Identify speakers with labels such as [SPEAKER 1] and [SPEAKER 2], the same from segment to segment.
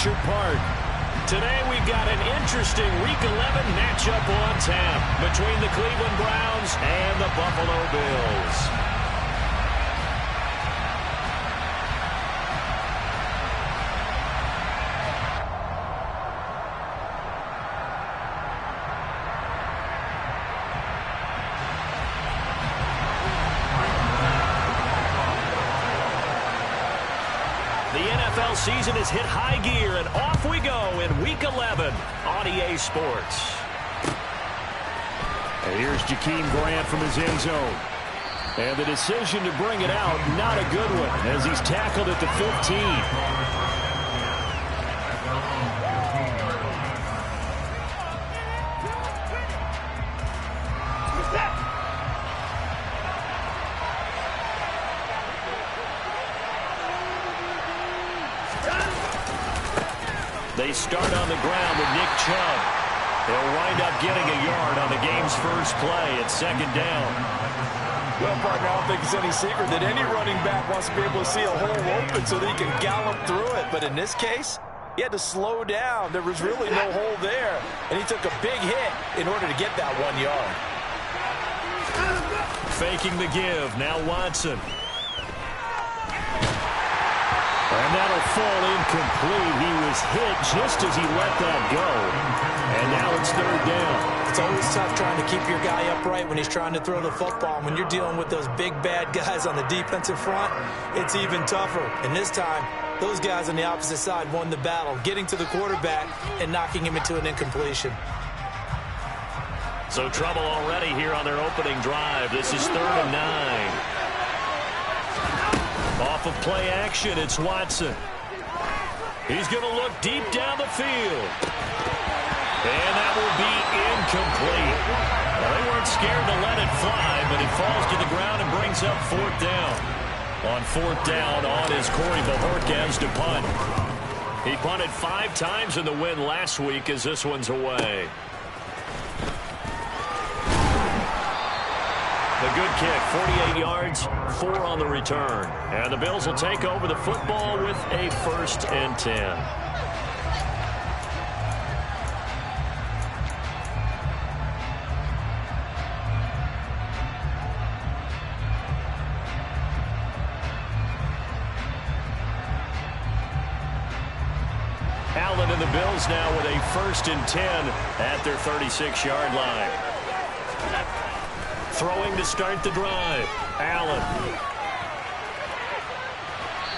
[SPEAKER 1] Orchard Park.
[SPEAKER 2] Today we've got an interesting Week 11 matchup on tap between the Cleveland Browns and the Buffalo Bills. Season has hit high gear, and off we go in Week 11 on EA Sports.
[SPEAKER 1] And here's Jakeem Grant from his end zone. And the decision to bring it out, not a good one, as he's tackled at the 15.
[SPEAKER 2] They start on the ground with Nick Chubb. They'll wind up getting a yard on the game's first play at second down.
[SPEAKER 3] Well, partner, I don't think it's any secret that any running back wants to be able to see a hole open so that he can gallop through it. But in this case, he had to slow down. There was really no hole there. And he took a big hit in order to get that 1 yard.
[SPEAKER 2] Faking the give. Now Watson.
[SPEAKER 1] And that'll fall incomplete. He was hit just as he let that go. And now it's third down.
[SPEAKER 4] It's always tough trying to keep your guy upright when he's trying to throw the football. And when you're dealing with those big, bad guys on the defensive front, it's even tougher. And this time, those guys on the opposite side won the battle, getting to the quarterback and knocking him into an incompletion.
[SPEAKER 2] So trouble already here on their opening drive. This is 3rd and 9. Off of play action, it's Watson. He's going to look deep down the field. And that will be incomplete. Well, they weren't scared to let it fly, but it falls to the ground and brings up 4th down. On 4th down, on is Corey Bojorquez to punt. He punted 5 times in the win last week as this one's away. A good kick, 48 yards, 4 on the return. And the Bills will take over the football with a 1st and 10. Allen and the Bills now with a 1st and 10 at their 36-yard line. Throwing to start the drive. Allen.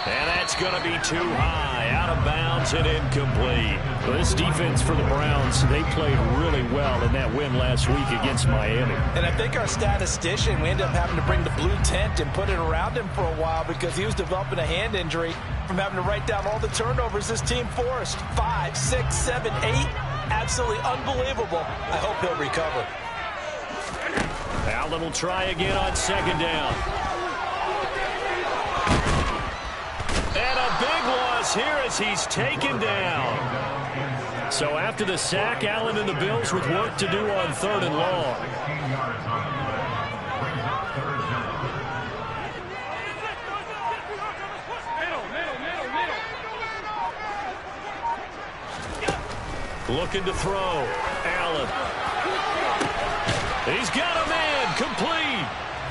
[SPEAKER 2] And that's going to be too high. Out of bounds and incomplete.
[SPEAKER 1] Well, this defense for the Browns, they played really well in that win last week against Miami.
[SPEAKER 4] And I think our statistician, we ended up having to bring the blue tent and put it around him for a while because he was developing a hand injury from having to write down all the turnovers this team forced. 5, 6, 7, 8. Absolutely unbelievable. I hope he'll recover.
[SPEAKER 2] Allen will try again on 2nd down. And a big loss here as he's taken down. So after the sack, Allen and the Bills with work to do on 3rd and long. Looking to throw. Allen. He's got a man, complete.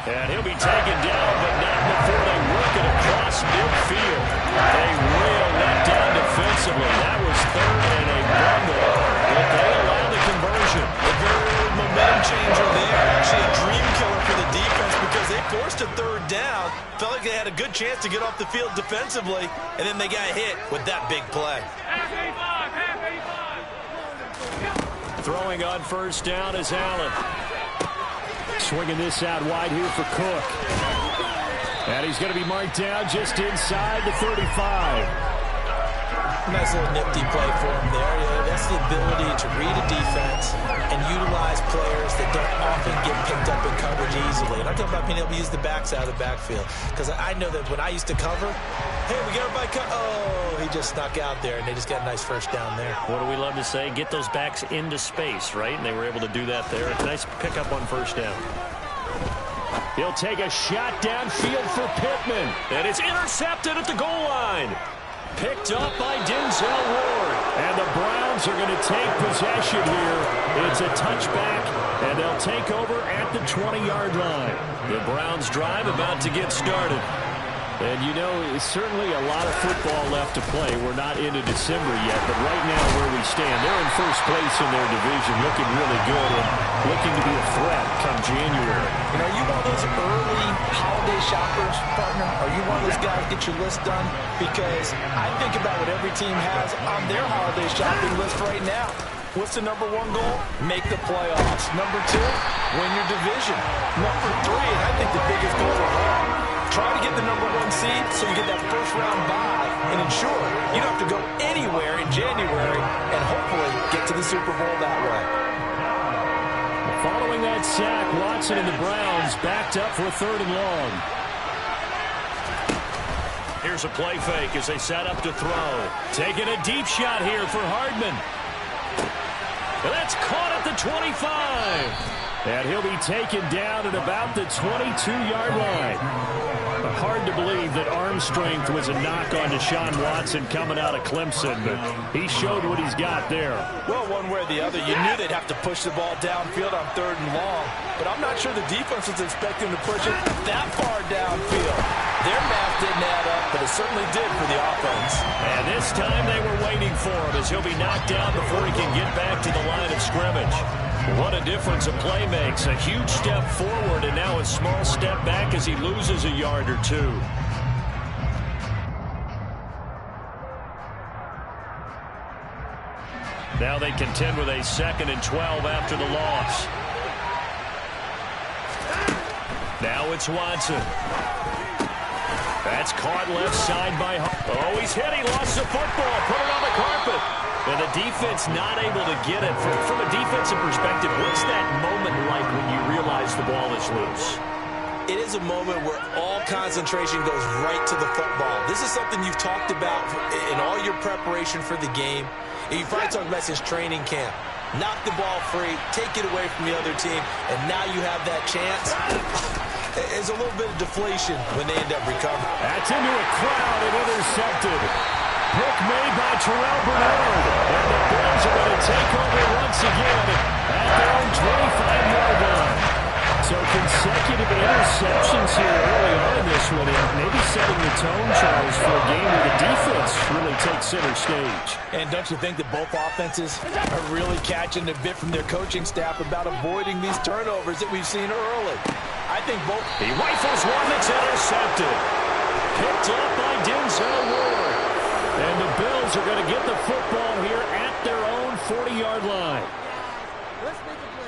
[SPEAKER 2] And he'll be taken down, but not before they work it across midfield. They real let down defensively. That was 3rd and a bundle, but they allow the conversion.
[SPEAKER 4] A very momentum changer there. Actually a dream killer for the defense because they forced a 3rd down. Felt like they had a good chance to get off the field defensively, and then they got hit with that big play.
[SPEAKER 2] Throwing on 1st down is Allen.
[SPEAKER 1] Swinging this out wide here for Cook. And he's going to be marked down just inside the 35.
[SPEAKER 4] Nice little nifty play for him there. That's the ability to read a defense and utilize players that don't often get picked up in coverage easily. And I'm talking about being able to use the backs out of the backfield. Because I know that when I used to cover, hey, we got everybody cut. Oh, he just snuck out there, and they just got a nice 1st down there.
[SPEAKER 2] What do we love to say? Get those backs into space, right? And they were able to do that there. Nice pickup on 1st down.
[SPEAKER 1] He'll take a shot downfield for Pittman.
[SPEAKER 2] And it's intercepted at the goal line. Picked up by Denzel Ward.
[SPEAKER 1] Browns are going to take possession here. It's a touchback, and they'll take over at the 20-yard line.
[SPEAKER 2] The Browns drive about to get started.
[SPEAKER 1] And, you know, it's certainly a lot of football left to play. We're not into December yet, but right now where we stand, they're in first place in their division, looking really good and looking to be a threat come January.
[SPEAKER 4] You know, are you one of those early holiday shoppers, partner? Are you one of those guys get your list done? Because I think about what every team has on their holiday shopping list right now. What's the number one goal? Make the playoffs. Number two, win your division. Number three, and I think the biggest goal of all, try to get the number one seed so you get that first-round bye and ensure you don't have to go anywhere in January and hopefully get to the Super Bowl that way.
[SPEAKER 1] Following that sack, Watson and the Browns backed up for 3rd and long.
[SPEAKER 2] Here's a play fake as they set up to throw. Taking a deep shot here for Hardman. And that's caught at the 25.
[SPEAKER 1] And he'll be taken down at about the 22-yard line. Hard to believe that arm strength was a knock on Deshaun Watson coming out of Clemson, but he showed what he's got there.
[SPEAKER 4] Well, one way or the other, you knew they'd have to push the ball downfield on 3rd and long, but I'm not sure the defense was expecting to push it that far downfield. Their math didn't add up, but it certainly did for the offense.
[SPEAKER 2] And this time they were waiting for him as he'll be knocked down before he can get back to the line of scrimmage. What a difference a play makes. A huge step forward and now a small step back as he loses a yard or two. Now they contend with a 2nd and 12 after the loss. Now it's Watson. That's caught left side by Hart. Oh, he's hit. He lost the football. Put it on the carpet. And the defense not able to get it. From a defensive perspective, what's that moment like when you realize the ball is loose?
[SPEAKER 4] It is a moment where all concentration goes right to the football. This is something you've talked about in all your preparation for the game. And you probably talked about since training camp. Knock the ball free, take it away from the other team, and now you have that chance. There's a little bit of deflation when they end up recovering.
[SPEAKER 1] That's into a crowd and intercepted. Pick made by Terrell Bernard. And the Bills are going to take over once again at their own 25-yard line. So consecutive interceptions here early on in this one, and maybe setting the tone, Charles, for a game where the defense really takes center stage.
[SPEAKER 4] And don't you think that both offenses are really catching a bit from their coaching staff about avoiding these turnovers that we've seen early? I think both.
[SPEAKER 2] He rifles one that's intercepted. Picked up by Denzel Ward.
[SPEAKER 1] And the Bills are going to get the football here at their own 40-yard line.
[SPEAKER 5] Let's make a play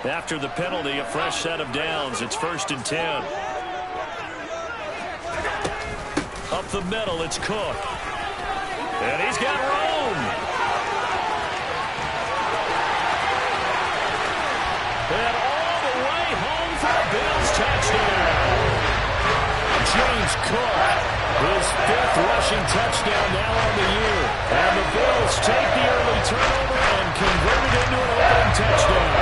[SPEAKER 5] here.
[SPEAKER 2] After the penalty, a fresh set of downs. It's 1st and 10. Up the middle, it's Cook. And he's got Rome. And all the way home for a Bills touchdown.
[SPEAKER 1] James Cook, his 5th rushing touchdown now on the year. And the Bills take the early turnover and convert it into an opening touchdown.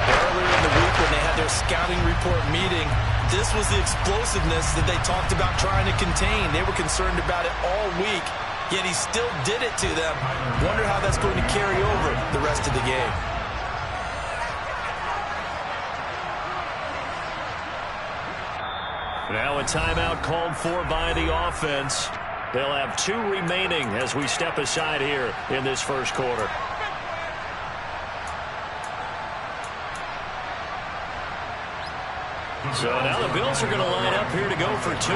[SPEAKER 4] Earlier in the week when they had their scouting report meeting, this was the explosiveness that they talked about trying to contain. They were concerned about it all week, yet he still did it to them. Wonder how that's going to carry over the rest of the game.
[SPEAKER 2] Now a timeout called for by the offense. They'll have 2 remaining as we step aside here in this first quarter. So now the Bills are going to line up here to go for 2.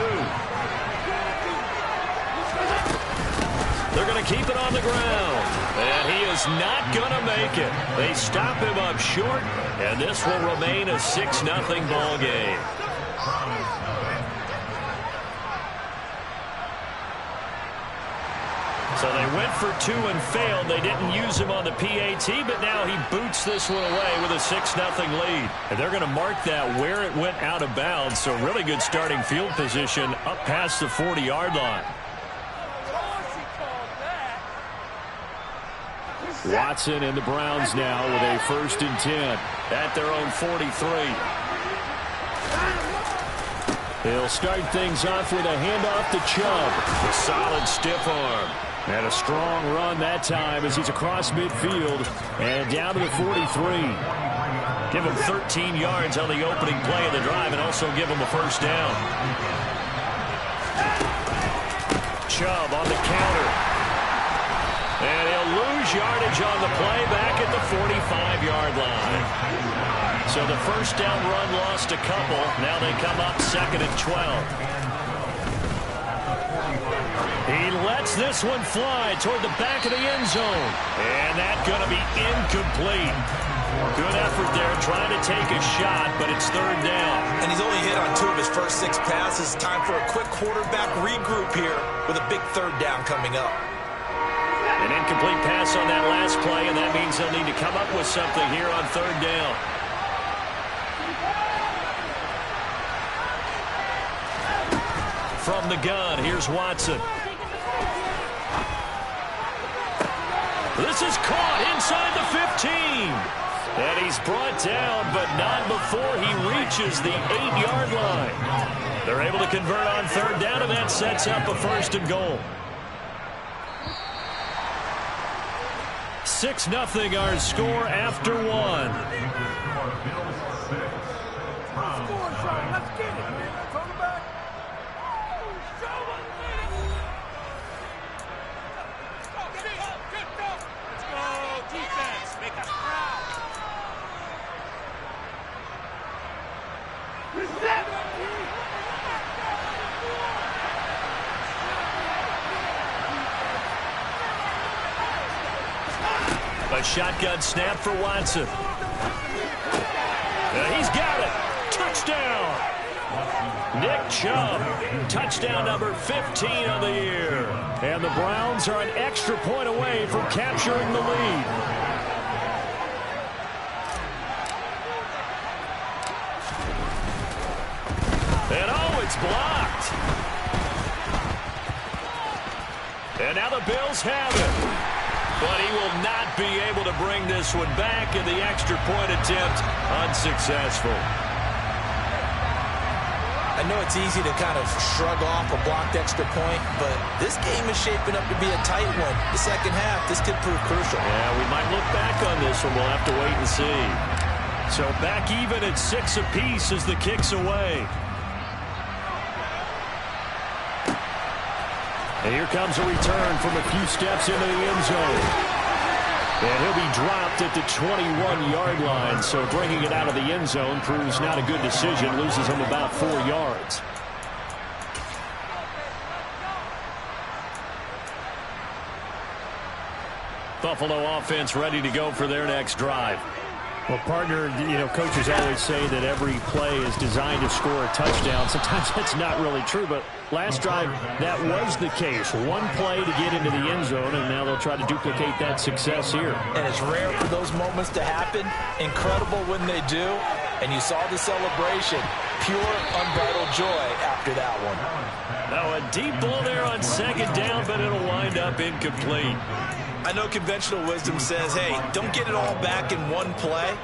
[SPEAKER 2] They're going to keep it on the ground. And he is not going to make it. They stop him up short, and this will remain a 6-0 ball game. So they went for 2 and failed. They didn't use him on the PAT, but now he boots this one away with a 6-0 lead. And they're going to mark that where it went out of bounds. So really good starting field position up past the 40-yard line.
[SPEAKER 1] Watson and the Browns now with a 1st and 10
[SPEAKER 2] at their own 43.
[SPEAKER 1] He'll start things off with a handoff to Chubb.
[SPEAKER 2] A solid stiff arm.
[SPEAKER 1] And a strong run that time as he's across midfield and down to the 43.
[SPEAKER 2] Give him 13 yards on the opening play of the drive and also give him a 1st down. Chubb on the counter. And he'll lose yardage on the play back at the 45-yard line. So the 1st down run lost a couple. Now they come up 2nd and 12. He lets this one fly toward the back of the end zone. And that's going to be incomplete. Good effort there trying to take a shot, but it's 3rd down.
[SPEAKER 4] And he's only hit on 2 of his first 6 passes. Time for a quick quarterback regroup here with a big 3rd down coming up.
[SPEAKER 2] An incomplete pass on that last play, and that means they'll need to come up with something here on 3rd down. From the gun, here's Watson. This is caught inside the 15. And he's brought down, but not before he reaches the 8-yard line. They're able to convert on 3rd down, and that sets up a 1st and goal. 6-0 our score after 1.
[SPEAKER 5] Let's get it, man. Let's on the back. Let's go, defense. Make us proud.
[SPEAKER 2] A shotgun snap for Watson. He's got it. Touchdown. Nick Chubb. Touchdown number 15 of the year.
[SPEAKER 1] And the Browns are an extra point away from capturing the lead.
[SPEAKER 2] And oh, it's blocked. And now the Bills have it. But he will not be able to bring this one back, and the extra point attempt unsuccessful.
[SPEAKER 4] I know it's easy to kind of shrug off a blocked extra point, but this game is shaping up to be a tight one. The second half, this could prove crucial.
[SPEAKER 2] Yeah, we might look back on this one. We'll have to wait and see. So back even at 6 apiece as the kick's away.
[SPEAKER 1] And here comes a return from a few steps into the end zone. And he'll be dropped at the 21-yard line, so bringing it out of the end zone proves not a good decision, loses him about 4 yards.
[SPEAKER 2] Buffalo offense ready to go for their next drive.
[SPEAKER 1] Well, partner, coaches always say that every play is designed to score a touchdown. Sometimes that's not really true, but last drive, that was the case. One play to get into the end zone, and now they'll try to duplicate that success here.
[SPEAKER 4] And it's rare for those moments to happen. Incredible when they do. And you saw the celebration. Pure, unbridled joy after that one.
[SPEAKER 2] Now a deep ball there on 2nd down, but it'll wind up incomplete.
[SPEAKER 4] I know conventional wisdom says, hey, don't get it all back in one play.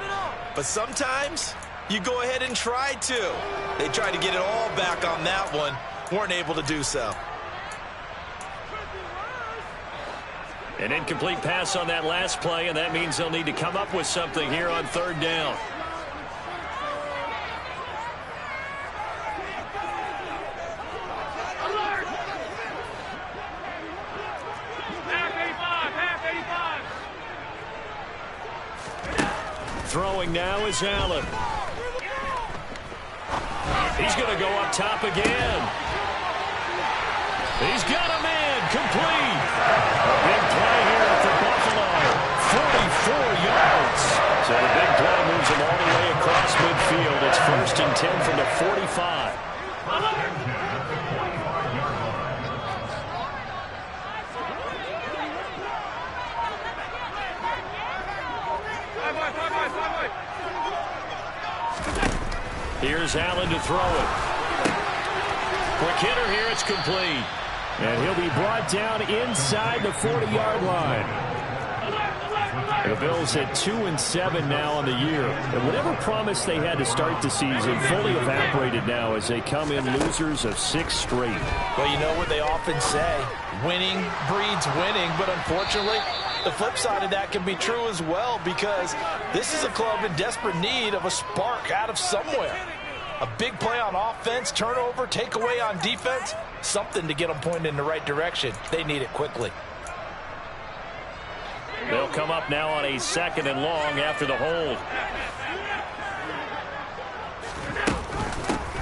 [SPEAKER 4] But sometimes you go ahead and try to. They tried to get it all back on that one. Weren't able to do so.
[SPEAKER 2] An incomplete pass on that last play, and that means they'll need to come up with something here on 3rd down. Throwing now is Allen. He's going to go up top again. He's got a man complete. A big play here for Buffalo. 44 yards. So the big play moves him all the way across midfield. It's 1st and 10 from the 45. Here's Allen to throw it. Quick hitter here, it's complete.
[SPEAKER 1] And he'll be brought down inside the 40-yard line. The Bills at 2-7 now on the year. And whatever promise they had to start the season fully evaporated now as they come in losers of 6 straight.
[SPEAKER 4] Well, you know what they often say, winning breeds winning, but unfortunately, the flip side of that can be true as well, because this is a club in desperate need of a spark out of somewhere. A big play on offense, turnover, takeaway on defense, something to get them pointed in the right direction. They need it quickly.
[SPEAKER 2] They'll come up now on a 2nd and long after the hold.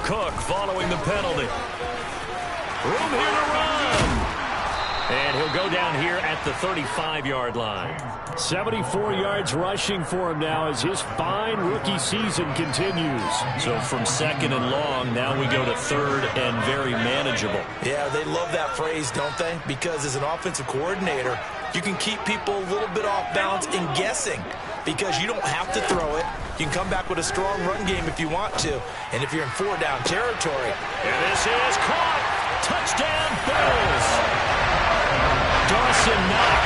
[SPEAKER 2] Cook following the penalty. Room here to run. And he'll go down here at the 35-yard line.
[SPEAKER 1] 74 yards rushing for him now as his fine rookie season continues.
[SPEAKER 2] So from 2nd and long, now we go to 3rd and very manageable.
[SPEAKER 4] Yeah, they love that phrase, don't they? Because as an offensive coordinator, you can keep people a little bit off balance and guessing, because you don't have to throw it. You can come back with a strong run game if you want to. And if you're in 4-down territory.
[SPEAKER 2] And this is caught. Touchdown, Bills. Dawson Knox,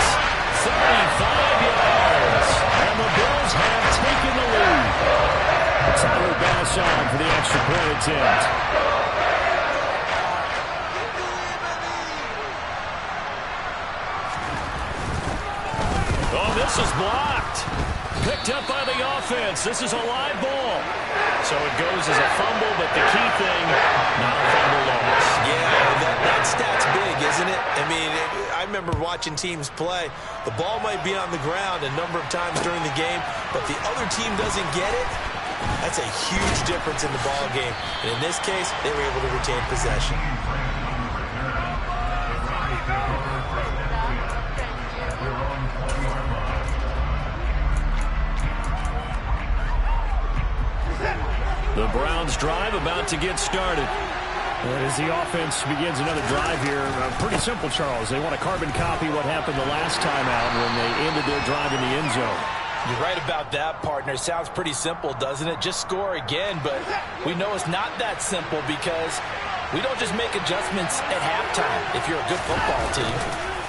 [SPEAKER 2] 35 yards. And the Bills have taken the lead.
[SPEAKER 1] Tyler Bass on for the extra point attempt.
[SPEAKER 2] Oh, this is blocked. Picked up by the offense. This is a live ball. So it goes as a fumble, but the key thing, not a fumble loss.
[SPEAKER 4] Yeah, that stat's big, isn't it? I mean, I remember watching teams play. The ball might be on the ground a number of times during the game, but the other team doesn't get it. That's a huge difference in the ball game. And in this case, they were able to retain possession.
[SPEAKER 2] The Browns drive about to get started.
[SPEAKER 1] As the offense begins another drive here, pretty simple, Charles. They want to carbon copy what happened the last time out when they ended their drive in the end zone.
[SPEAKER 4] You're right about that, partner. Sounds pretty simple, doesn't it? Just score again, but we know it's not that simple because we don't just make adjustments at halftime if you're a good football team.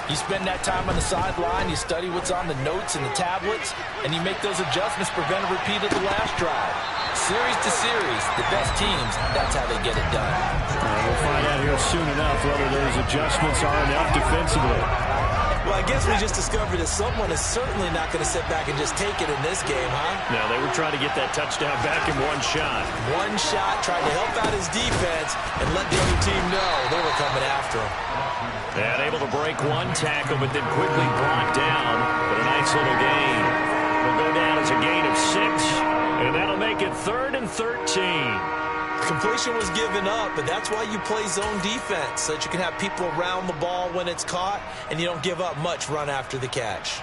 [SPEAKER 4] You spend that time on the sideline, you study what's on the notes and the tablets, and you make those adjustments, prevent a repeat of the last drive. Series to series, the best teams, that's how they get it done.
[SPEAKER 1] We'll find out here soon enough whether those adjustments are enough defensively.
[SPEAKER 4] Well, I guess we just discovered that someone is certainly not going to sit back and just take it in this game, huh?
[SPEAKER 2] No, they were trying to get that touchdown back in one shot.
[SPEAKER 4] One shot, trying to help out his defense and let the other team know they were coming after him.
[SPEAKER 2] And able to break one tackle, but then quickly brought down. But a nice little gain. Will go down as a gain of 6, and that'll make it 3rd and 13.
[SPEAKER 4] Completion was given up, but that's why you play zone defense, so that you can have people around the ball when it's caught, and you don't give up much run after the catch.